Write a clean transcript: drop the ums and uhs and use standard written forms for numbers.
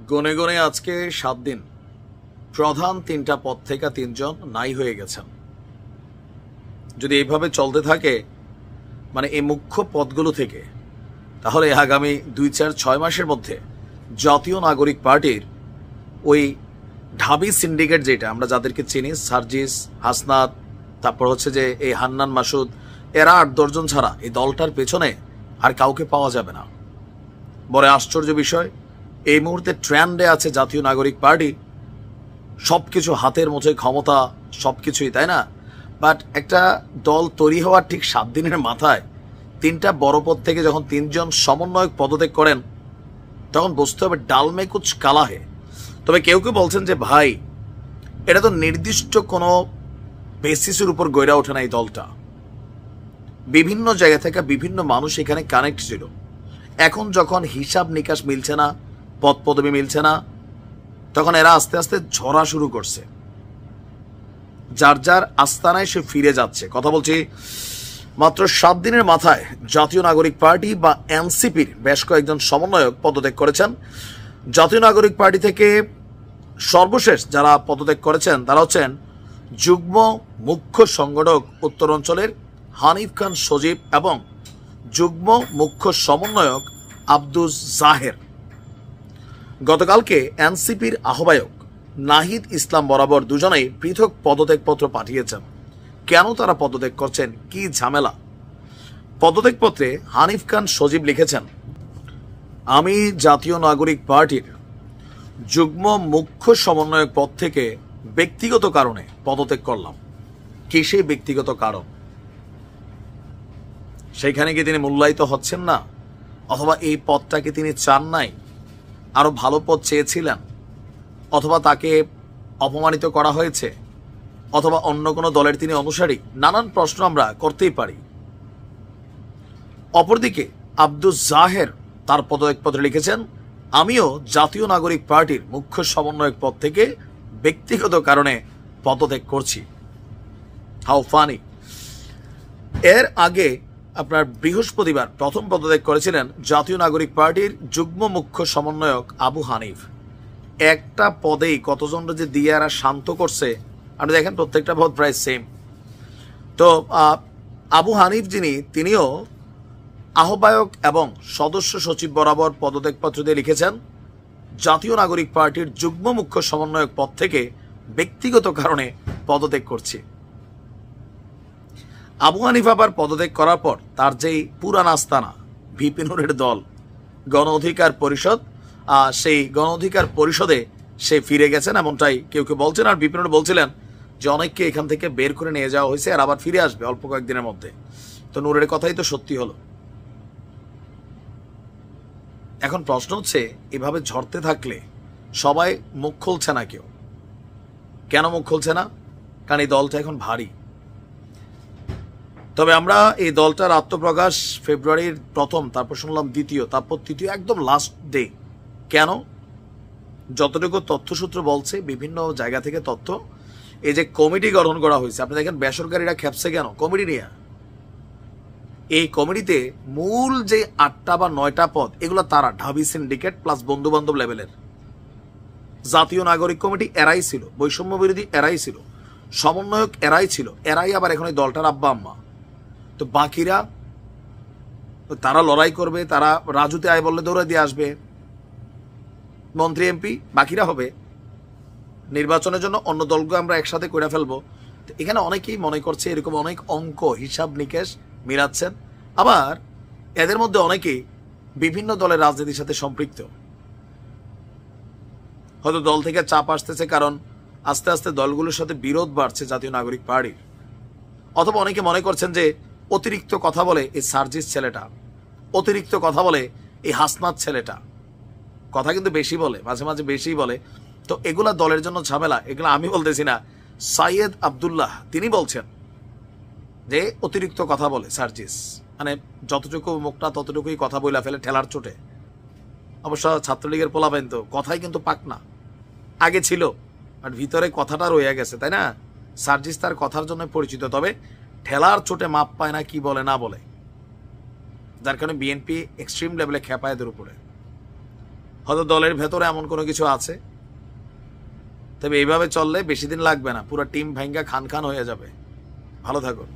গনে গনে আজকে ৭ দিন প্রধান ৩টা পদ থেকে ৩ জন নাই হয়ে গেছেন। যদি এইভাবে চলতে থাকে মানে এই মুখ্য পদগুলো থেকে, তাহলে আগামী ২-৪-৬ মাসের মধ্যে জাতীয় নাগরিক পার্টির ওই ঢাবি সিন্ডিকেট, যেটা আমরা যাদেরকে চিনি, সার্জিস, হাসনাত, তারপর হচ্ছে যে এই হান্নান মাসুদ, এরা ৮-১০ জন ছাড়া এই দলটার পেছনে আর কাউকে পাওয়া যাবে না। বড় আশ্চর্য বিষয়, এই মুহূর্তে ট্রেন্ডে আছে জাতীয় নাগরিক পার্টি, সবকিছু হাতের মুঠোয়, ক্ষমতা সবকিছুই, তাই না? বাট একটা দল তৈরি হওয়ার ঠিক ৭ দিনের মাথায় ৩টা বড় পদ থেকে যখন ৩ জন সমন্বয়ক পদত্যাগ করেন, তখন বুঝতে হবে ডালমে কুচ কালা হে। তবে কেউ কেউ বলছেন যে ভাই, এটা তো নির্দিষ্ট কোনো বেসিসের উপর গড়ে ওঠে না এই দলটা, বিভিন্ন জায়গা থেকে বিভিন্ন মানুষ এখানে কানেক্ট ছিল। এখন যখন হিসাব নিকাশ মিলছে না, পদ পদবি মিলছে না, তখন এরা আস্তে আস্তে ঝরা শুরু করছে, যার যার আস্তানায় সে ফিরে যাচ্ছে। কথা বলছি, মাত্র ৭ দিনের মাথায় জাতীয় নাগরিক পার্টি বা এনসিপির বেশ কয়েকজন সমন্বয়ক পদত্যাগ করেছেন। জাতীয় নাগরিক পার্টি থেকে সর্বশেষ যারা পদত্যাগ করেছেন তারা হচ্ছেন যুগ্ম মুখ্য সংগঠক উত্তরাঞ্চলের হানিফ খান সজীব এবং যুগ্ম মুখ্য সমন্বয়ক আব্দুস জাহের। গতকালকে এনসিপির আহ্বায়ক নাহিদ ইসলাম বরাবর দুজনেই পৃথক পদত্যাগপত্র পাঠিয়েছেন। কেন তারা পদত্যাগ করছেন, কি ঝামেলা? পদত্যাগপত্রে হানিফ খান সজীব লিখেছেন, আমি জাতীয় নাগরিক পার্টির যুগ্ম মুখ্য সমন্বয়ক পদ থেকে ব্যক্তিগত কারণে পদত্যাগ করলাম। কি সেই ব্যক্তিগত কারণ? সেইখানে কি তিনি মূল্যায়িত হচ্ছেন না, অথবা এই পদটাকে তিনি চান নাই, আরো ভালো পদ চেয়েছিলেন, অথবা তাকে অপমানিত করা হয়েছে, অথবা অন্য কোনো দলের তিনি অনুসারী? নানান প্রশ্ন আমরা করতেই পারি। অপরদিকে আব্দুস জাহের তার পদত্যাগপত্রে লিখেছেন, আমিও জাতীয় নাগরিক পার্টির মুখ্য সমন্বয়ক পদ থেকে ব্যক্তিগত কারণে পদত্যাগ করছি। How funny! এর আগে আপনার বৃহস্পতিবার প্রথম পদত্যাগ করেছিলেন জাতীয় নাগরিক পার্টির যুগ্ম মুখ্য সমন্বয়ক আবু হানিফ। একটা পদেই কতজন যে দিয়ে এরা শান্ত করছে আপনি দেখেন, প্রত্যেকটা পদ প্রায় সেম। তো আবু হানিফ তিনিও আহ্বায়ক এবং সদস্য সচিব বরাবর পদত্যাগপত্র দিয়ে লিখেছেন, জাতীয় নাগরিক পার্টির যুগ্ম মুখ্য সমন্বয়ক পদ থেকে ব্যক্তিগত কারণে পদত্যাগ করছি। আবু হানিফ আবার পদত্যাগ করার পর তার যেই পুরান আস্তানা ভিপি নুরের দল গণ অধিকার পরিষদ, সেই গণ অধিকার পরিষদে সে ফিরে গেছেন, এমনটাই কেউ কেউ বলছেন। আর ভিপি নুর বলছিলেন যে অনেককে এখান থেকে বের করে নিয়ে যাওয়া হয়েছে, আর আবার ফিরে আসবে অল্প কয়েকদিনের মধ্যে। তো নুরের কথাই তো সত্যি হলো। এখন প্রশ্ন হচ্ছে, এভাবে ঝরতে থাকলে সবাই মুখ খুলছে না। কেন মুখ খুলছে না? কারণ এই দলটা এখন ভারী। তবে আমরা এই দলটার আত্মপ্রকাশ ফেব্রুয়ারির প্রথম, তারপর শুনলাম দ্বিতীয়, তারপর তৃতীয়, একদম লাস্ট ডে। কেন? যতটুকু তথ্যসূত্র বলছে, বিভিন্ন জায়গা থেকে তথ্য, এই যে কমিটি গঠন করা হয়েছে, আপনি দেখেন বেসরকারিরা খেপছে কেন কমিটি নিয়ে। এই কমিটিতে মূল যে ৮টা বা ৯টা পদ, এগুলো তারা ঢাবি সিন্ডিকেট প্লাস বন্ধু বান্ধব লেভেলের। জাতীয় নাগরিক কমিটি এরাই ছিল, বৈষম্য বিরোধী এরাই ছিল, সমন্বয়ক এরাই ছিল, এরাই আবার এখন এই দলটার আব্বা আম্মা। তো বাকিরা তারা লড়াই করবে, তারা রাজুতে আয় বললে দৌড়ে দিয়ে আসবে, মন্ত্রী এমপি বাকিরা হবে। নির্বাচনের জন্য অন্য দলকে আমরা একসাথে করে ফেলবো। তো এখানে অনেকেই মনে করছে এরকম অনেক অঙ্ক হিসাব নিকেশ মিলাচ্ছেন। আবার এদের মধ্যে অনেকেই বিভিন্ন দলের রাজনীতির সাথে সম্পৃক্ত। হয়তো দল থেকে চাপ আসতেছে, কারণ আস্তে আস্তে দলগুলোর সাথে বিরোধ বাড়ছে জাতীয় নাগরিক পার্টির। অথবা অনেকে মনে করছেন যে অতিরিক্ত কথা বলে এই সার্জিস ছেলেটা, অতিরিক্ত কথা বলে এই হাসনাত ছেলেটা, কথা কিন্তু বেশি বলে, মাঝে মাঝে বেশি বলে। তো এগুলা দলের জন্য ঝামেলা। এগুলো আমি বলতেছি না, সাইয়েদ আব্দুল্লাহ তিনি বলছেন যে অতিরিক্ত কথা বলে সার্জিস, মানে যতটুকু মুখটা ততটুকুই কথা বইলা ফেলে ঠেলার চোটে। অবশ্য ছাত্রলীগের পোলাপাইন তো কথাই কিন্তু পাক না, আগে ছিল, আর ভিতরে কথাটা রয়ে গেছে, তাই না? সার্জিস তার কথার জন্য পরিচিত, তবে ঠেলার চোটে মাপ পায় না কি বলে না বলে, যার কারণে বিএনপি এক্সট্রিম লেভেলে খেপায় এদের উপরে। হয়তো দলের ভেতরে এমন কোনো কিছু আছে। তবে এইভাবে চললে বেশি দিন লাগবে না, পুরো টিম ভাঙ্গা খান খান হয়ে যাবে। ভালো থাকুন।